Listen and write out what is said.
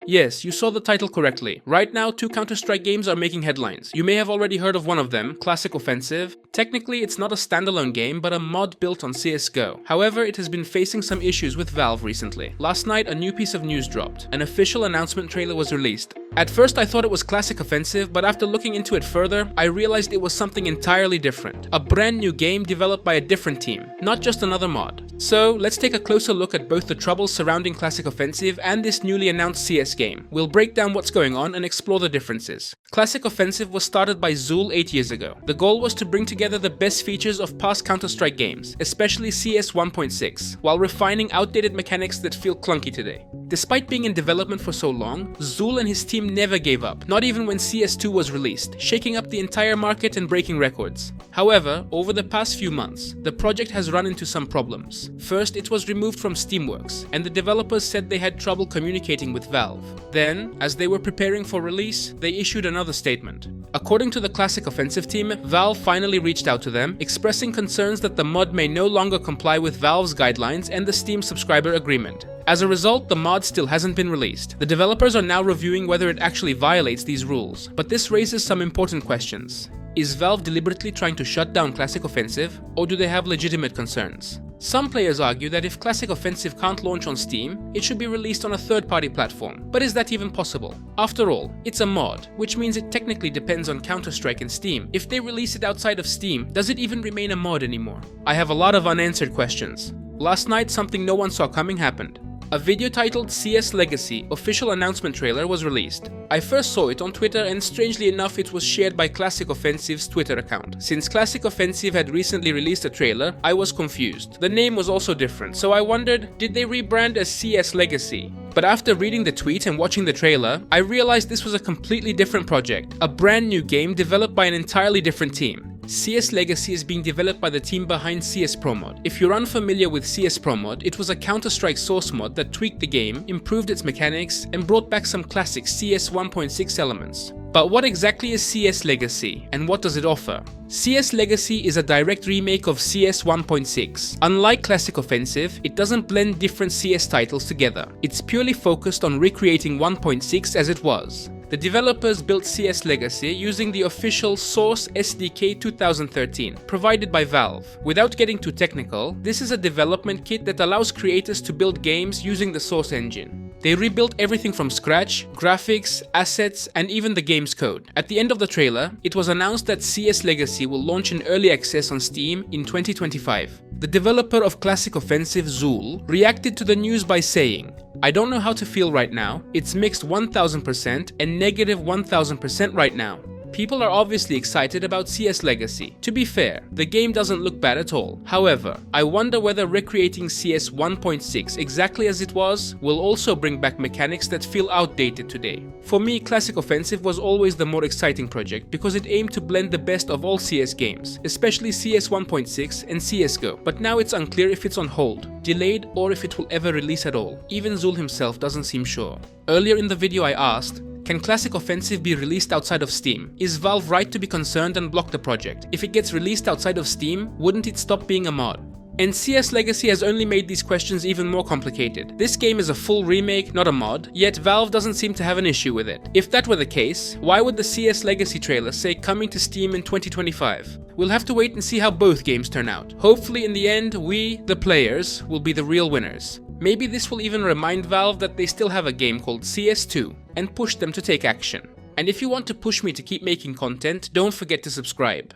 Yes, you saw the title correctly. Right now, two Counter-Strike games are making headlines. You may have already heard of one of them, Classic Offensive. Technically, it's not a standalone game, but a mod built on CSGO. However, it has been facing some issues with Valve recently. Last night, a new piece of news dropped. An official announcement trailer was released. At first, I thought it was Classic Offensive, but after looking into it further, I realized it was something entirely different. A brand new game developed by a different team, not just another mod. So, let's take a closer look at both the troubles surrounding Classic Offensive and this newly announced CS game. We'll break down what's going on and explore the differences. Classic Offensive was started by Zool 8 years ago. The goal was to bring together the best features of past Counter-Strike games, especially CS 1.6, while refining outdated mechanics that feel clunky today. Despite being in development for so long, Zool and his team never gave up, not even when CS2 was released, shaking up the entire market and breaking records. However, over the past few months, the project has run into some problems. First, it was removed from Steamworks, and the developers said they had trouble communicating with Valve. Then, as they were preparing for release, they issued another statement. According to the Classic Offensive team, Valve finally reached out to them, expressing concerns that the mod may no longer comply with Valve's guidelines and the Steam subscriber agreement. As a result, the mod still hasn't been released. The developers are now reviewing whether it actually violates these rules, but this raises some important questions. Is Valve deliberately trying to shut down Classic Offensive, or do they have legitimate concerns? Some players argue that if Classic Offensive can't launch on Steam, it should be released on a third-party platform. But is that even possible? After all, it's a mod, which means it technically depends on Counter-Strike and Steam. If they release it outside of Steam, does it even remain a mod anymore? I have a lot of unanswered questions. Last night, something no one saw coming happened. A video titled CS Legacy official announcement trailer was released. I first saw it on Twitter, and strangely enough it was shared by Classic Offensive's Twitter account. Since Classic Offensive had recently released a trailer, I was confused. The name was also different, so I wondered, did they rebrand as CS Legacy? But after reading the tweet and watching the trailer, I realized this was a completely different project, a brand new game developed by an entirely different team. CS Legacy is being developed by the team behind CS Pro Mod. If you're unfamiliar with CS Pro Mod, it was a Counter-Strike source mod that tweaked the game, improved its mechanics, and brought back some classic CS 1.6 elements. But what exactly is CS Legacy, and what does it offer? CS Legacy is a direct remake of CS 1.6. Unlike Classic Offensive, it doesn't blend different CS titles together. It's purely focused on recreating 1.6 as it was. The developers built CS Legacy using the official Source SDK 2013, provided by Valve. Without getting too technical, this is a development kit that allows creators to build games using the Source engine. They rebuilt everything from scratch, graphics, assets, and even the game's code. At the end of the trailer, it was announced that CS Legacy will launch in early access on Steam in 2025. The developer of Classic Offensive, Zool, reacted to the news by saying, "I don't know how to feel right now. It's mixed 1000% and negative 1000% right now. People are obviously excited about CS Legacy. To be fair, the game doesn't look bad at all. However, I wonder whether recreating CS 1.6 exactly as it was will also bring back mechanics that feel outdated today." For me, Classic Offensive was always the more exciting project because it aimed to blend the best of all CS games, especially CS 1.6 and CSGO. But now it's unclear if it's on hold, delayed, or if it will ever release at all. Even Zool himself doesn't seem sure. Earlier in the video I asked, can Classic Offensive be released outside of Steam? Is Valve right to be concerned and block the project? If it gets released outside of Steam, wouldn't it stop being a mod? And CS Legacy has only made these questions even more complicated. This game is a full remake, not a mod, yet Valve doesn't seem to have an issue with it. If that were the case, why would the CS Legacy trailer say coming to Steam in 2025? We'll have to wait and see how both games turn out. Hopefully in the end, we, the players, will be the real winners. Maybe this will even remind Valve that they still have a game called CS2 and push them to take action. And if you want to push me to keep making content, don't forget to subscribe.